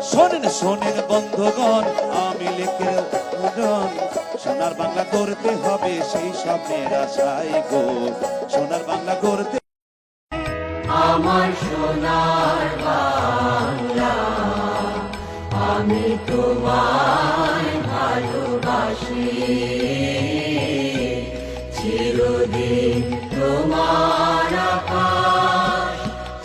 শোনেন শোনেন বন্ধুগণ, আমি লিখে গান, সোনার বাংলা গড়তে হবে সেই স্বপ্নের আশায় গো, সোনার বাংলা গড়তে। আমার সোনার বাংলা, আমি তোমায় ভালোবাসি, চিরদিন তোমার আকাশ,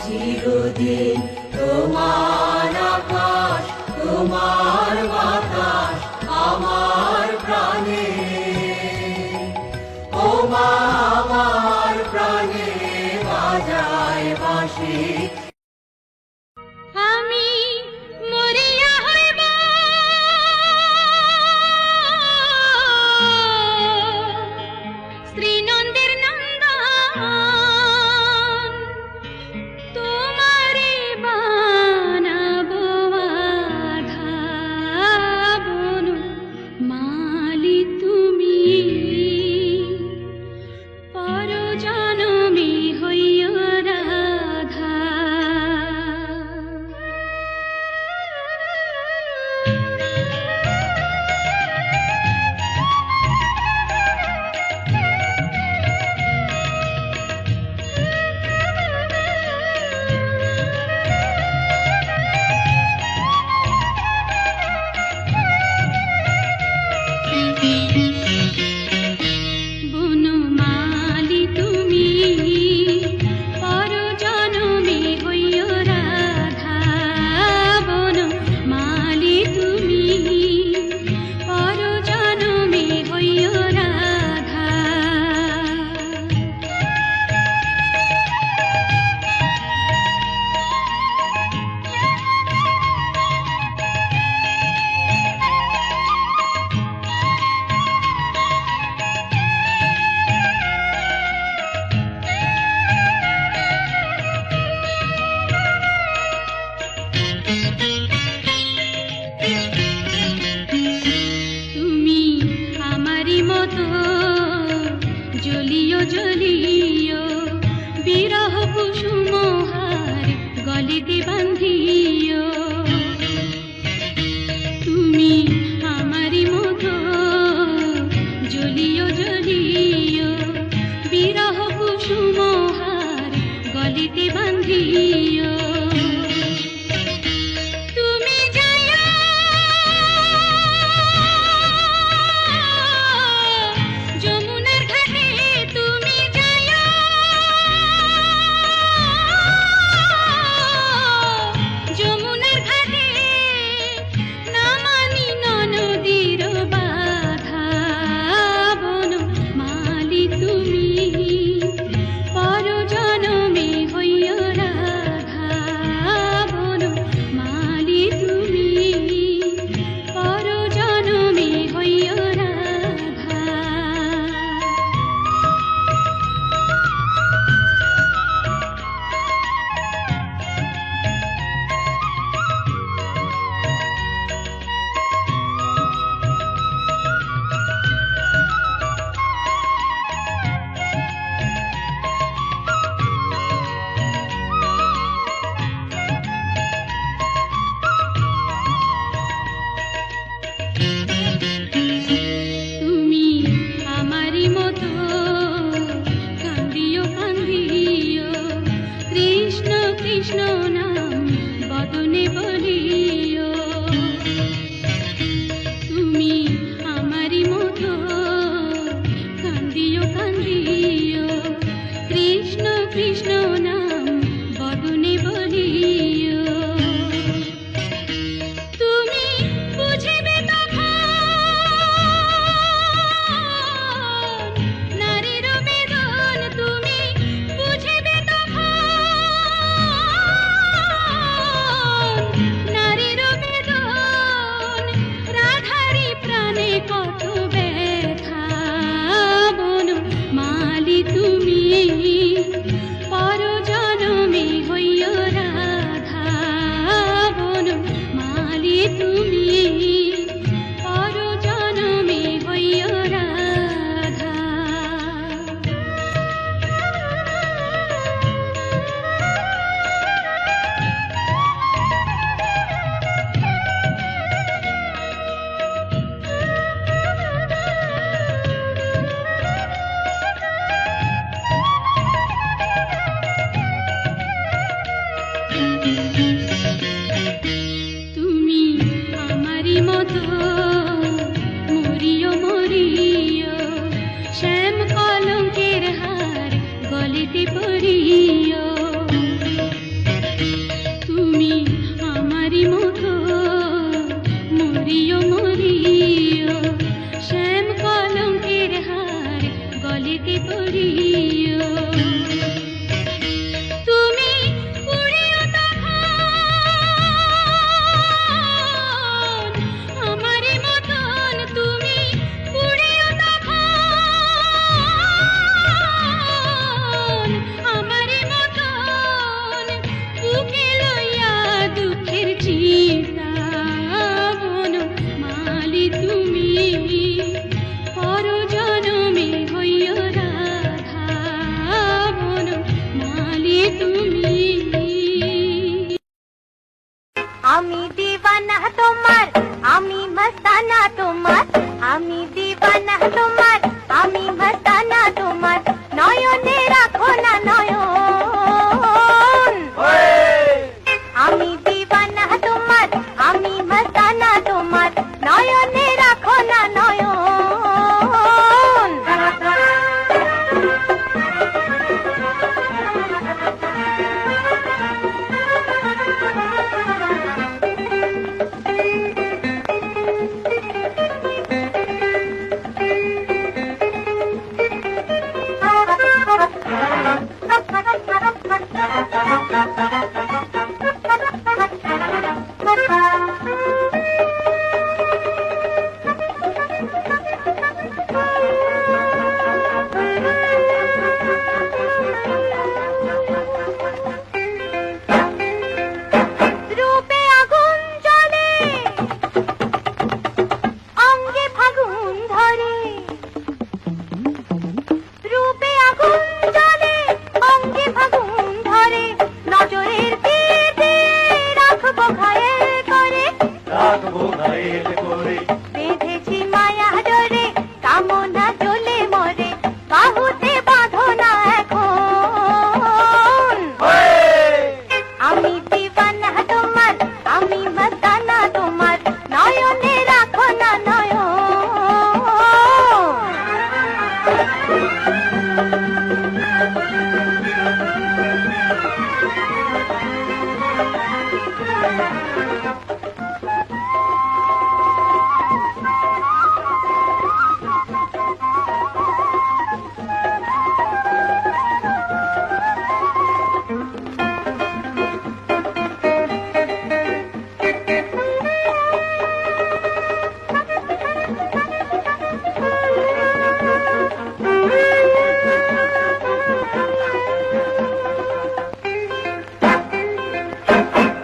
চিরদিন তোমার আকাশ, তোমার বাতাস আমার প্রাণে, ও মা আমার প্রাণে বাজায় বাঁশি। আমি মরিয়া হইব শ্রীনন্দের নন্দন, তোমারে বানাবো আধা বনু, মালি তুমি পরজনমে হইও রাধা। আমি দিওয়ানা তোমার, আমি মস্তানা তোমার, আমি দিওয়ানা তোমার, আমি মস্তানা তোমার, নয়নে রাখো না নয়ন। আমি দিওয়ানা তোমার, আমি মস্তানা তোমার, নয়নে রাখো না নয়ন। রূপে আগুন জ্বলে, অঙ্গে ফাগুন ধরে। রূপে আগুন জ্বলে, অঙ্গে ফাগুন ধরে, নজরের তীরে রাখবো ঘায়েল করে। বেঁধেছি মায়া ডোরে, কামনা জ্বলে মরে, বাহুতে বাঁধো না এখন। আমি দিওয়ানা তোমার, আমি মস্তানা তোমার, নয়নে রাখো না নয়ন।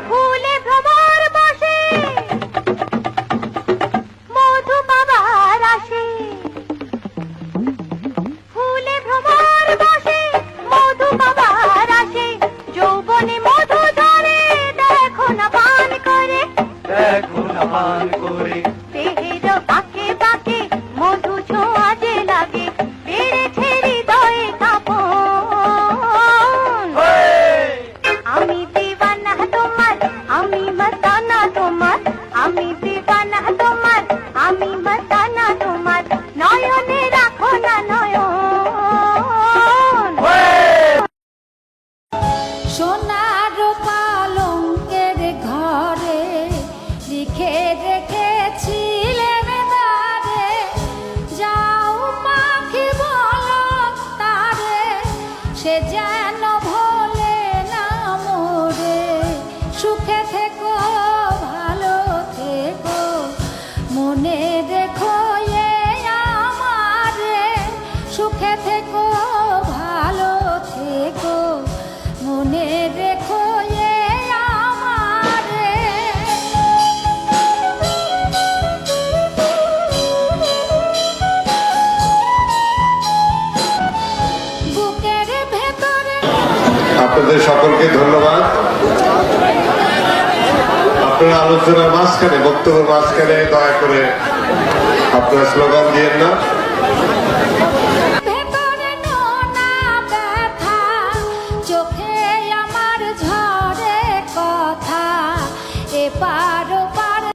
ফুলে ভ্রমর বসে, মধু পাবার আসে। ফুলে ভ্রমর বসে, মধু পাবার আসে, যৌবনে মধু ধরে, দেখো না পান করে। দেহের বাঁকে বাঁকে মধু ছোঁয়া যে লাগে, বেড়েছে হৃদয়ে কাঁপন। আমি দিওয়ানা তোমার, আমি মস্তানা তোমার, আমি দিওয়ানা তোমার, আমি মস্তানা তোমার, নয়নে রাখো না নয়ন। সোনার পালঙ্কের ঘরে লিখে রেখেছিলেন দ্বারে, যাও পাখি বলো তারে, সে যেন ভোলে না মোরে। সুখে থেকো, ভালো থেকো, মনে রেখো এ আমারে। সুখে থেকো, ভালো থেকো, মনে রেখো এ আমারে। বুকের ভেতরে আপনাদের সকলকে ধন্যবাদ। আপনারা আলোচনার মাঝখানে, বক্তব্যের মাঝখানে দয়া করে আপনারা স্লোগান দিয়েন না।